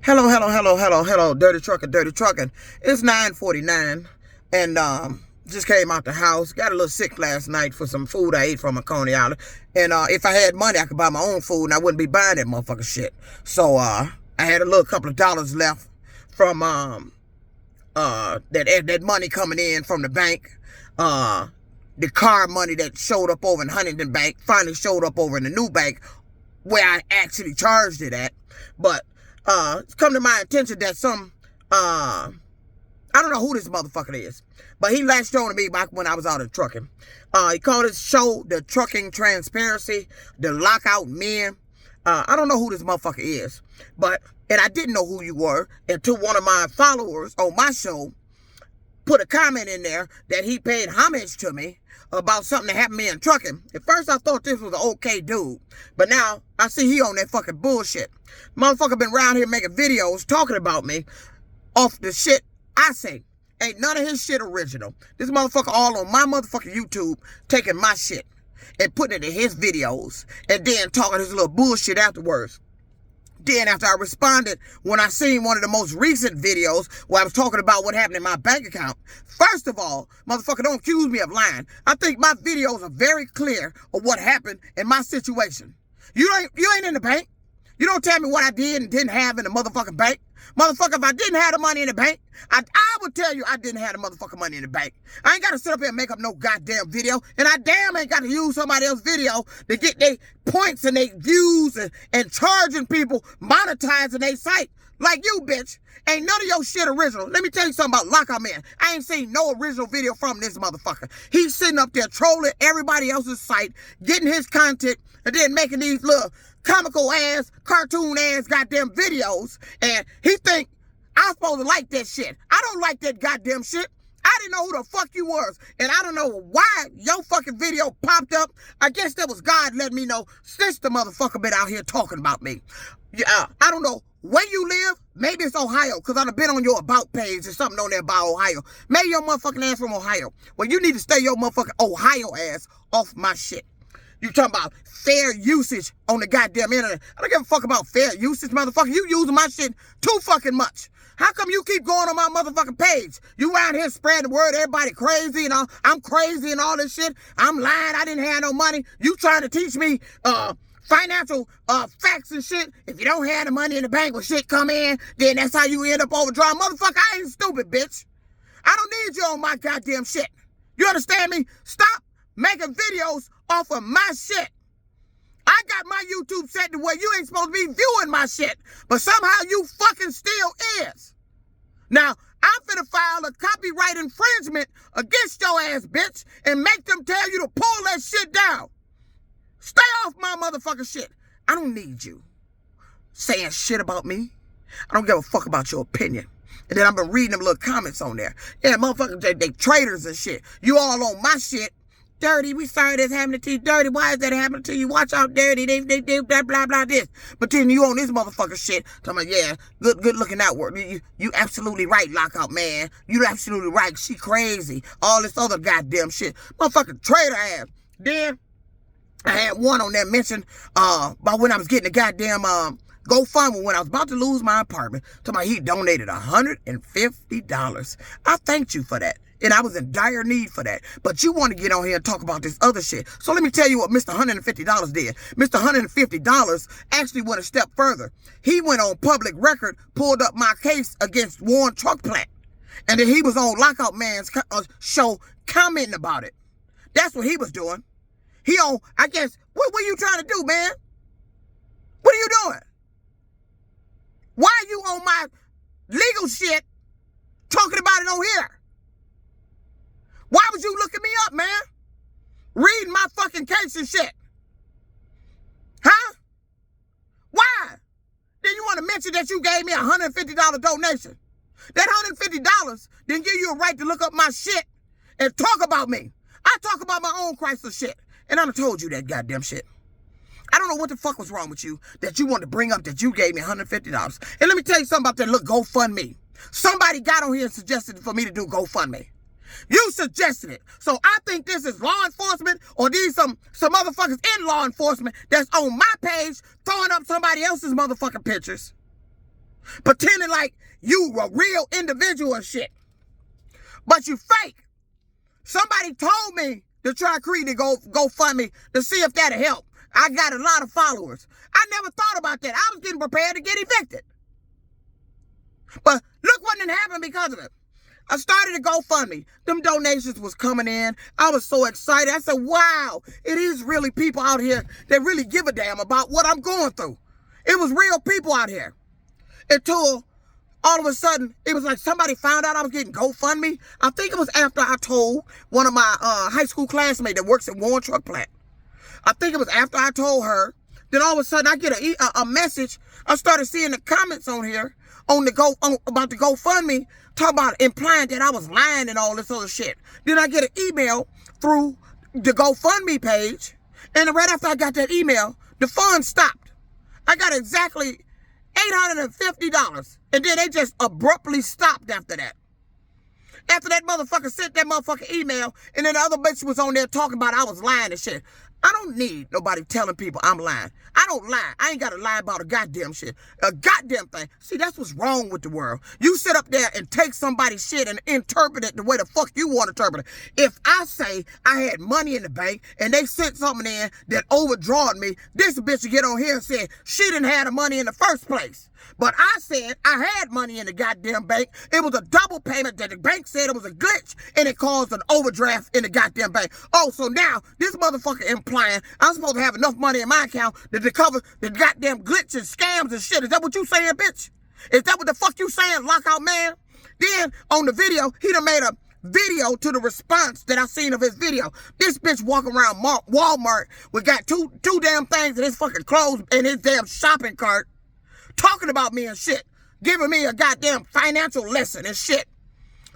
Hello, dirty trucking. It's 9:49, and just came out the house. Got a little sick last night for some food I ate from a Coney Island, and if I had money, I could buy my own food, and I wouldn't be buying that motherfucking shit. So I had a little couple of dollars left from that money coming in from the bank. The car money that showed up over in Huntington Bank finally showed up over in the new bank where I actually charged it at. But it's come to my attention that some I don't know who this motherfucker is, but he latched on to me back when I was out of trucking. He called his show the Trucking Transparency, the Lockout Men. I don't know who this motherfucker is, and I didn't know who you were until one of my followers on my show put a comment in there that he paid homage to me about something that happened to me in trucking. At first, I thought this was an okay dude, but now I see he on that fucking bullshit. Motherfucker been around here making videos talking about me off the shit I say. Ain't none of his shit original. This motherfucker all on my motherfucking YouTube taking my shit and putting it in his videos and then talking his little bullshit afterwards. Then after I responded, when I seen one of the most recent videos where I was talking about what happened in my bank account, first of all, motherfucker, don't accuse me of lying. I think my videos are very clear of what happened in my situation. You ain't in the bank. You don't tell me what I did and didn't have in the motherfucking bank. Motherfucker, if I didn't have the money in the bank, I would tell you I didn't have the motherfucking money in the bank. I ain't got to sit up here and make up no goddamn video, and I damn ain't got to use somebody else's video to get their points and their views and charging people, monetizing their site. Like you, bitch. Ain't none of your shit original. Let me tell you something about Lockout Man. I ain't seen no original video from this motherfucker. He's sitting up there trolling everybody else's site, getting his content, and then making these little comical ass, cartoon ass goddamn videos, and he think I'm supposed to like that shit. I don't like that goddamn shit. I didn't know who the fuck you was, and I don't know why your fucking video popped up. I guess that was God letting me know since the motherfucker been out here talking about me. Yeah, I don't know where you live. Maybe it's Ohio, because I've been on your about page or something on there about Ohio. Maybe your motherfucking ass from Ohio. Well, you need to stay your motherfucking Ohio ass off my shit. You talking about fair usage on the goddamn internet. I don't give a fuck about fair usage, motherfucker. You using my shit too fucking much. How come you keep going on my motherfucking page? You around here spreading the word, everybody crazy and all. I'm crazy and all this shit. I'm lying, I didn't have no money. You trying to teach me financial facts and shit. If you don't have the money in the bank when shit come in, then that's how you end up overdrawn. Motherfucker, I ain't stupid, bitch. I don't need you on my goddamn shit. You understand me? Stop making videos off of my shit. I got my YouTube set to where you ain't supposed to be viewing my shit, but somehow you fucking still is. Now, I'm finna file a copyright infringement against your ass, bitch, and make them tell you to pull that shit down. Stay off my motherfucking shit. I don't need you saying shit about me. I don't give a fuck about your opinion. And then I've been reading them little comments on there. Yeah, motherfuckers, they traitors and shit. You all on my shit. Dirty, we sorry that's happening to you. Dirty, why is that happening to you? Watch out, Dirty. They blah, blah, blah, this. But then you on this motherfucker shit. Talking about, yeah, good looking out work. You absolutely right, Lockout Man. You absolutely right. She crazy. All this other goddamn shit. Motherfucking traitor ass. Then I had one on there mention about when I was getting the goddamn GoFundMe when I was about to lose my apartment. Talking about he donated $150. I thanked you for that. And I was in dire need for that. But you want to get on here and talk about this other shit. So let me tell you what Mr. $150 did. Mr. $150 actually went a step further. He went on public record, pulled up my case against Warren Truck Plant. And then he was on Lockout Man's show commenting about it. That's what he was doing. He on, I guess, what are you trying to do, man? What are you doing? Why are you on my legal shit talking about it on here? Why would you looking me up, man? Reading my fucking case and shit. Huh? Why? Then you want to mention that you gave me a $150 donation. That $150 didn't give you a right to look up my shit and talk about me. I talk about my own Chrysler shit. And I done told you that goddamn shit. I don't know what the fuck was wrong with you that you wanted to bring up that you gave me $150. And let me tell you something about that little GoFundMe. Somebody got on here and suggested for me to do GoFundMe. You suggested it. So I think this is law enforcement or these some motherfuckers in law enforcement that's on my page throwing up somebody else's motherfucking pictures. pretending like you a real individual and shit. But you fake. Somebody told me to try creating GoFundMe to see if that'll help. I got a lot of followers. I never thought about that. I was getting prepared to get evicted. But look what didn't happen because of it. I started a GoFundMe. Them donations was coming in. I was so excited. I said, wow, it is really people out here that really give a damn about what I'm going through. It was real people out here. Until all of a sudden, it was like somebody found out I was getting GoFundMe. I think it was after I told one of my high school classmates that works at Warren Truck Plant. I think it was after I told her. Then all of a sudden, I get a message. I started seeing the comments on here about the GoFundMe, talking about implying that I was lying and all this other shit. Then I get an email through the GoFundMe page, and right after I got that email, the fund stopped. I got exactly $850, and then they just abruptly stopped after that. After that motherfucker sent that motherfucker email, and then the other bitch was on there talking about I was lying and shit. I don't need nobody telling people I'm lying. I don't lie. I ain't got to lie about a goddamn shit. A goddamn thing. See, that's what's wrong with the world. You sit up there and take somebody's shit and interpret it the way the fuck you want to interpret it. If I say I had money in the bank and they sent something in that overdrawed me, this bitch will get on here and say she didn't have the money in the first place. But I said I had money in the goddamn bank. It was a double payment that the bank said it was a glitch, and it caused an overdraft in the goddamn bank. Oh, so now this motherfucker implying I'm supposed to have enough money in my account to cover the goddamn glitches, scams, and shit. Is that what you saying, bitch? Is that what the fuck you saying, lockout man? Then on the video, he done made a video to the response that I seen of his video. This bitch walking around Walmart with got two damn things in his fucking clothes in his damn shopping cart, talking about me and shit, giving me a goddamn financial lesson and shit,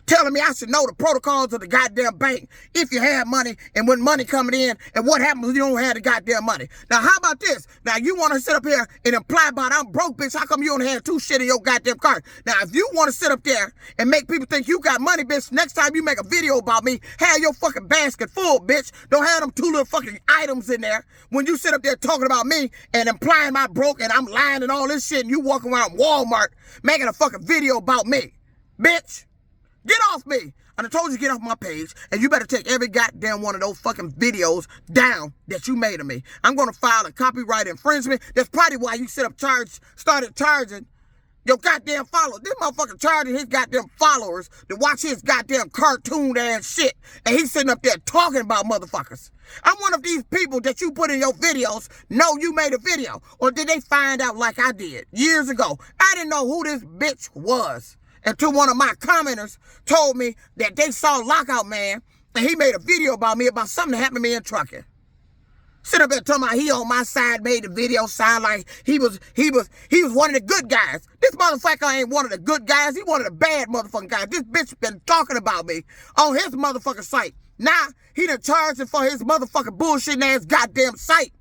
telling me I should know the protocols of the goddamn bank if you have money and when money coming in and what happens when you don't have the goddamn money. Now, how about this? Now, you want to sit up here and imply about I'm broke, bitch. How come you don't have two shit in your goddamn cart? Now, if you want to sit up there and make people think you got money, bitch, next time you make a video about me, have your fucking basket full, bitch. Don't have them two little fucking items in there when you sit up there talking about me and implying I'm broke and I'm lying and all this shit and you walking around Walmart making a fucking video about me, bitch. Get off me. I told you to get off my page, and you better take every goddamn one of those fucking videos down that you made of me. I'm going to file a copyright infringement. That's probably why you started charging your goddamn followers. This motherfucker charging his goddamn followers to watch his goddamn cartoon ass shit, and he's sitting up there talking about motherfuckers. I'm one of these people that you put in your videos know you made a video, or did they find out like I did years ago? I didn't know who this bitch was until one of my commenters told me that they saw Lockout Man and he made a video about me about something that happened to me in trucking. Sit up there talking about he on my side, made the video sound like he was one of the good guys. This motherfucker ain't one of the good guys. He one of the bad motherfucking guys. This bitch been talking about me on his motherfucking site. Now he done charging for his motherfucking bullshit ass goddamn site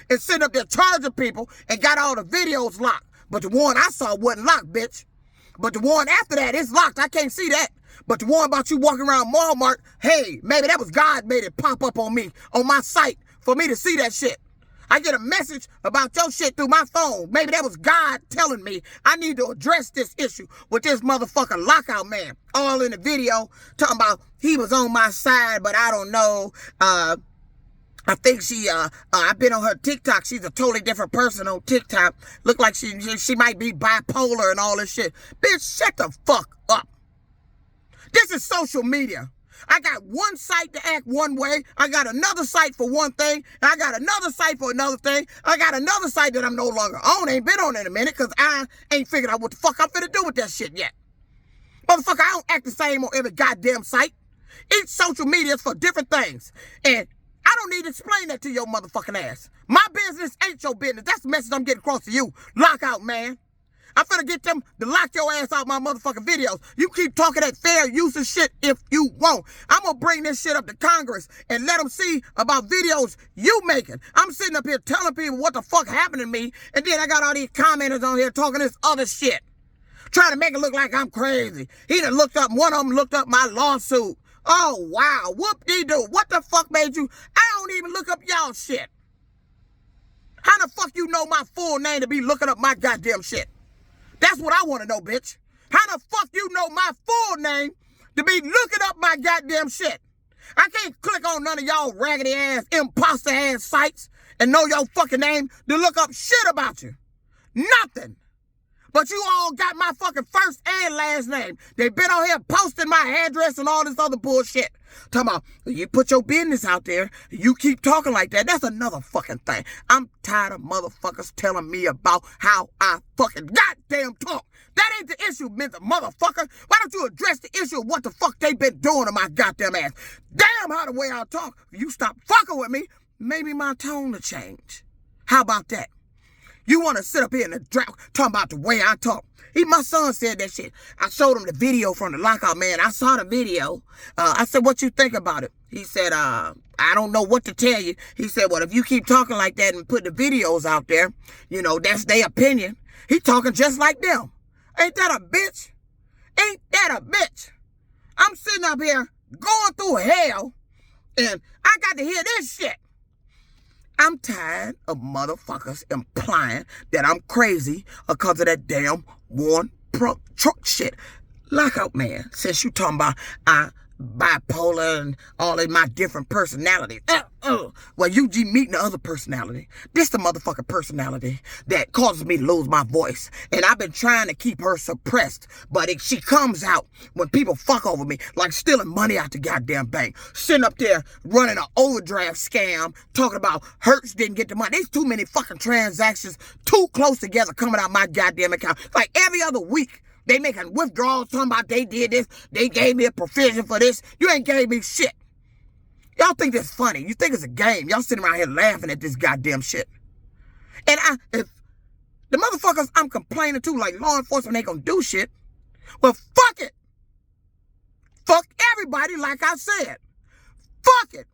and sitting up there charging people and got all the videos locked. But the one I saw wasn't locked, bitch. But the one after that is locked. I can't see that. But the one about you walking around Walmart, hey, maybe that was God made it pop up on me, on my site, for me to see that shit. I get a message about your shit through my phone. Maybe that was God telling me I need to address this issue with this motherfucking Lockout Man. All in the video, talking about he was on my side, but I don't know. I think I've been on her TikTok. She's a totally different person on TikTok. Look like she might be bipolar and all this shit. Bitch, shut the fuck up. This is social media. I got one site to act one way. I got another site for one thing. And I got another site for another thing. I got another site that I'm no longer on. Ain't been on in a minute because I ain't figured out what the fuck I'm finna do with that shit yet. Motherfucker, I don't act the same on every goddamn site. Each social media is for different things. And I don't need to explain that to your motherfucking ass. My business ain't your business. That's the message I'm getting across to you, Lockout Man. I'm finna get them to lock your ass out my motherfucking videos. You keep talking that fair use of shit if you want. I'm gonna bring this shit up to Congress and let them see about videos you making. I'm sitting up here telling people what the fuck happened to me, and then I got all these commenters on here talking this other shit, trying to make it look like I'm crazy. He done looked up, one of them looked up my lawsuit. Oh, wow. Whoop-de-doo. What the fuck made you? I don't even look up y'all shit. How the fuck you know my full name to be looking up my goddamn shit? That's what I want to know, bitch. How the fuck you know my full name to be looking up my goddamn shit? I can't click on none of y'all raggedy ass, imposter ass sites and know your fucking name to look up shit about you. Nothing. But you all got my fucking first and last name. They been on here posting my address and all this other bullshit. Talking about, you put your business out there, you keep talking like that. That's another fucking thing. I'm tired of motherfuckers telling me about how I fucking goddamn talk. That ain't the issue, motherfucker. Why don't you address the issue of what the fuck they been doing to my goddamn ass? Damn how the way I talk. If you stop fucking with me, maybe my tone will change. How about that? You want to sit up here in the drought talking about the way I talk. My son said that shit. I showed him the video from the lockout man. I saw the video. I said, what you think about it? He said, I don't know what to tell you. He said, well, if you keep talking like that and put the videos out there, you know, that's their opinion. He talking just like them. Ain't that a bitch? Ain't that a bitch? I'm sitting up here going through hell and I got to hear this shit. I'm tired of motherfuckers implying that I'm crazy because of that damn worn truck shit. Lockout man, since you talking about bipolar and all of my different personalities. Well, you meeting the other personality. This the motherfucking personality that causes me to lose my voice. And I've been trying to keep her suppressed. But she comes out when people fuck over me, like stealing money out the goddamn bank. Sitting up there running an overdraft scam, talking about Hertz didn't get the money. There's too many fucking transactions too close together coming out my goddamn account. Like every other week. They making withdrawals talking about they did this. They gave me a provision for this. You ain't gave me shit. Y'all think this funny. You think it's a game. Y'all sitting around here laughing at this goddamn shit. And if the motherfuckers I'm complaining to, like law enforcement ain't gonna do shit, well, fuck it. Fuck everybody like I said. Fuck it.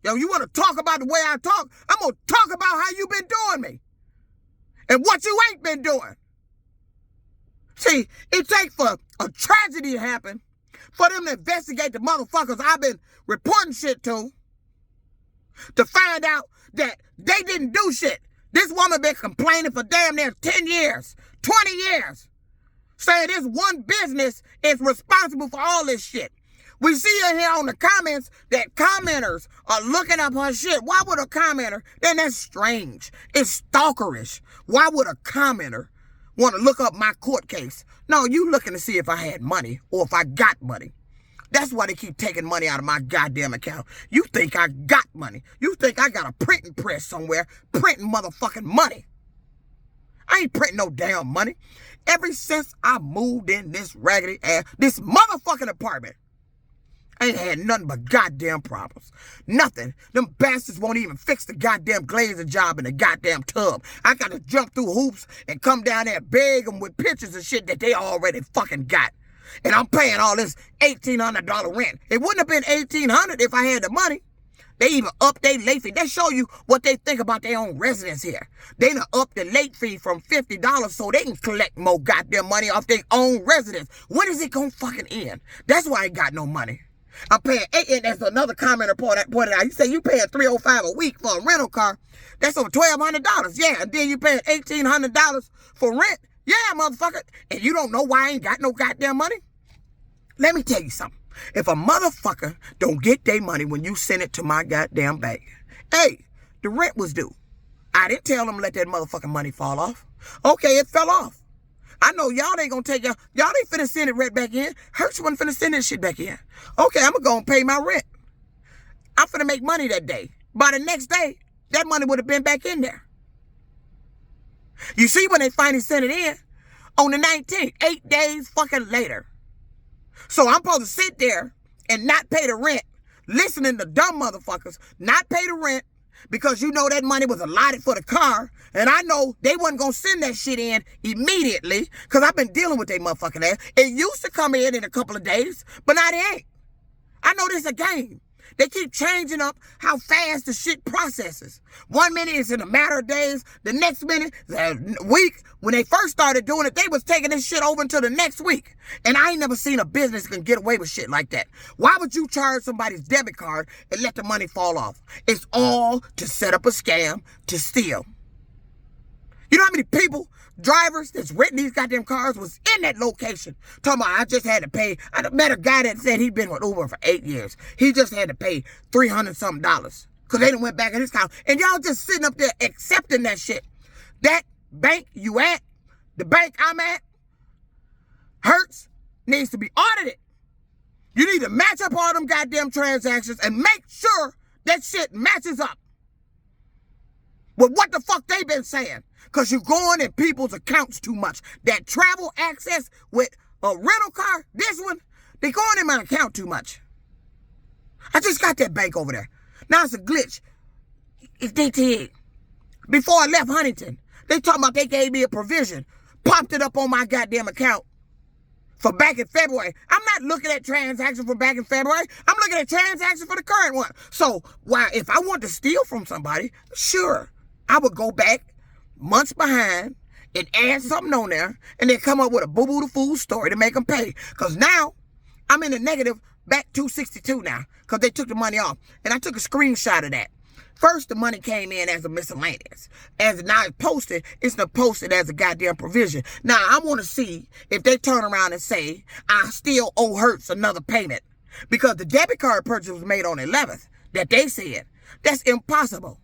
Yo, you want to talk about the way I talk? I'm gonna talk about how you been doing me. And what you ain't been doing. See, it takes for a tragedy to happen for them to investigate the motherfuckers I've been reporting shit to find out that they didn't do shit. This woman been complaining for damn near 10 years, 20 years, saying this one business is responsible for all this shit. We see in here on the comments that commenters are looking up her shit. Why would a commenter? Then that's strange. It's stalkerish. Why would a commenter want to look up my court case? No, you looking to see if I had money or if I got money. That's why they keep taking money out of my goddamn account. You think I got money. You think I got a printing press somewhere printing motherfucking money. I ain't printing no damn money. Ever since I moved in this raggedy ass, this motherfucking apartment, I ain't had nothing but goddamn problems. Nothing. Them bastards won't even fix the goddamn glazing job in the goddamn tub. I got to jump through hoops and come down there and beg them with pictures of shit that they already fucking got. And I'm paying all this $1,800 rent. It wouldn't have been $1,800 if I had the money. They even up their late fee. They show you what they think about their own residents here. They done up the late fee from $50 so they can collect more goddamn money off their own residents. When is it gonna fucking end? That's why I ain't got no money. I'm paying and that's another commenter pointed out. You say you paying $305 a week for a rental car. That's over $1,200. Yeah, and then you paying $1,800 for rent. Yeah, motherfucker. And you don't know why I ain't got no goddamn money? Let me tell you something. If a motherfucker don't get their money when you send it to my goddamn bank, hey, the rent was due. I didn't tell them to let that motherfucking money fall off. Okay, it fell off. I know y'all ain't gonna take y'all ain't finna send it right back in. Hertz wasn't finna send that shit back in. Okay, I'm gonna go and pay my rent. I'm finna make money that day. By the next day, that money would have been back in there. You see when they finally sent it in? On the 19th, 8 days fucking later. So I'm supposed to sit there and not pay the rent, listening to dumb motherfuckers, not pay the rent, because you know that money was allotted for the car, and I know they wasn't going to send that shit in immediately, because I've been dealing with that motherfucking ass. It used to come in a couple of days, but now they ain't. I know this is a game. They keep changing up how fast the shit processes. 1 minute it's in a matter of days. The next minute, the week. When they first started doing it, they was taking this shit over until the next week. And I ain't never seen a business can get away with shit like that. Why would you charge somebody's debit card and let the money fall off? It's all to set up a scam to steal. You know how many people drivers that's renting these goddamn cars was in that location. Talking about, I just had to pay. I met a guy that said he'd been with Uber for 8 years. He just had to pay $300-something because they done went back in his account. And y'all just sitting up there accepting that shit. That bank you at, the bank I'm at, Hertz, needs to be audited. You need to match up all them goddamn transactions and make sure that shit matches up with what the fuck they been saying. Because you're going in people's accounts too much. That travel access with a rental car, this one, they going in my account too much. I just got that bank over there. Now it's a glitch. If they did, before I left Huntington, they talking about they gave me a provision, popped it up on my goddamn account for back in February. I'm not looking at transactions from back in February. I'm looking at transactions for the current one. So, while if I want to steal from somebody, sure, I would go back months behind and add something on there and then come up with a boo-boo the fool story to make them pay. Because now, I'm in the negative back 262 now because they took the money off. And I took a screenshot of that. First, the money came in as a miscellaneous. As now it's posted, it's not posted as a goddamn provision. Now, I want to see if they turn around and say, I still owe Hertz another payment. Because the debit card purchase was made on the 11th that they said. That's impossible.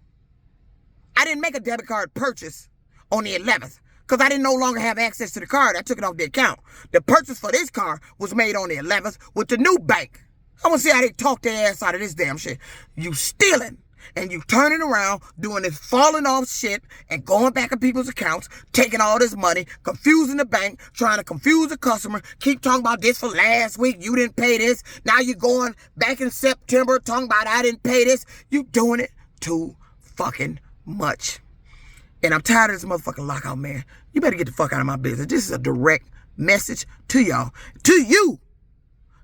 I didn't make a debit card purchase on the 11th because I didn't no longer have access to the card. I took it off the account. The purchase for this car was made on the 11th with the new bank. I want to see how they talk their ass out of this damn shit. You stealing. And you turning around, doing this falling off shit, and going back in people's accounts, taking all this money, confusing the bank, trying to confuse the customer, keep talking about this for last week, you didn't pay this. Now you're going back in September, talking about I didn't pay this. You doing it too fucking much. And I'm tired of this motherfucking lockout, man. You better get the fuck out of my business. This is a direct message to y'all. To you.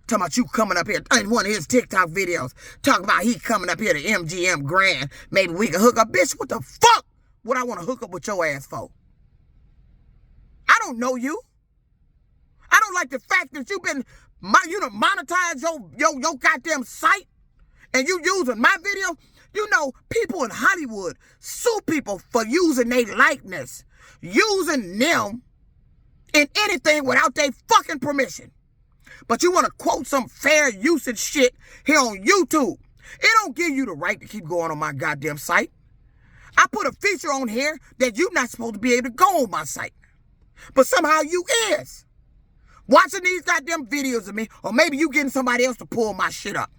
Talking about you coming up here in one of his TikTok videos. Talking about he coming up here to MGM Grand. Maybe we can hook up. Bitch, what the fuck would I want to hook up with your ass for? I don't know you. I don't like the fact that you've been, monetize your goddamn site. And you using my video. You know, people in Hollywood sue people for using their likeness. Using them in anything without their fucking permission. But you want to quote some fair usage shit here on YouTube. It don't give you the right to keep going on my goddamn site. I put a feature on here that you're not supposed to be able to go on my site. But somehow you is. Watching these goddamn videos of me, or maybe you getting somebody else to pull my shit up.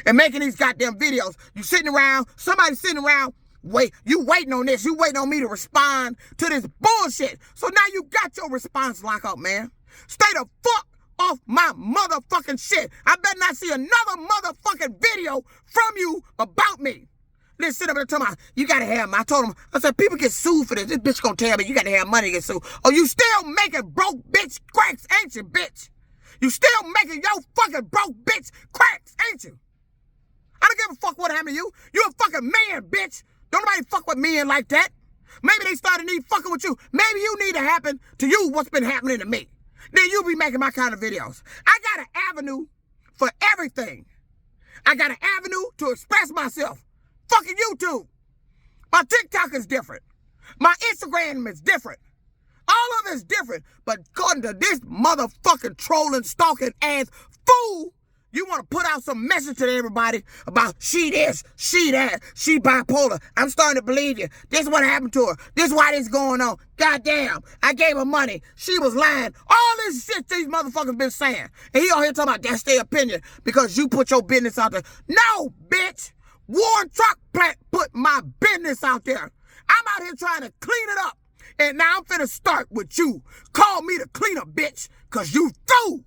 And making these goddamn videos. You sitting around, somebody sitting around, you waiting on this. You waiting on me to respond to this bullshit. So now you got your response lockout, man. Stay the fuck off my motherfucking shit. I better not see another motherfucking video from you about me. Then sit up there talking about, you gotta have money. I told him, I said, people get sued for this. This bitch gonna tell me you gotta have money to get sued. Oh, you still making broke bitch cracks, ain't you, bitch? You still making your fucking broke bitch cracks, ain't you? I don't give a fuck what happened to you. You a fucking man, bitch. Don't nobody fuck with men like that. Maybe they started need fucking with you. Maybe you need to happen to you what's been happening to me. Then you'll be making my kind of videos. I got an avenue for everything. I got an avenue to express myself. Fucking YouTube. My TikTok is different. My Instagram is different. All of it's different. But according to this motherfucking trolling, stalking ass fool, you want to put out some message to everybody about she this, she that, she bipolar. I'm starting to believe you. This is what happened to her. This is why this is going on. Goddamn, I gave her money. She was lying. All this shit these motherfuckers been saying. And he on here talking about that's their opinion because you put your business out there. No, bitch. Warren Truck Plant put my business out there. I'm out here trying to clean it up. And now I'm finna start with you. Call me the cleaner, bitch, because you through.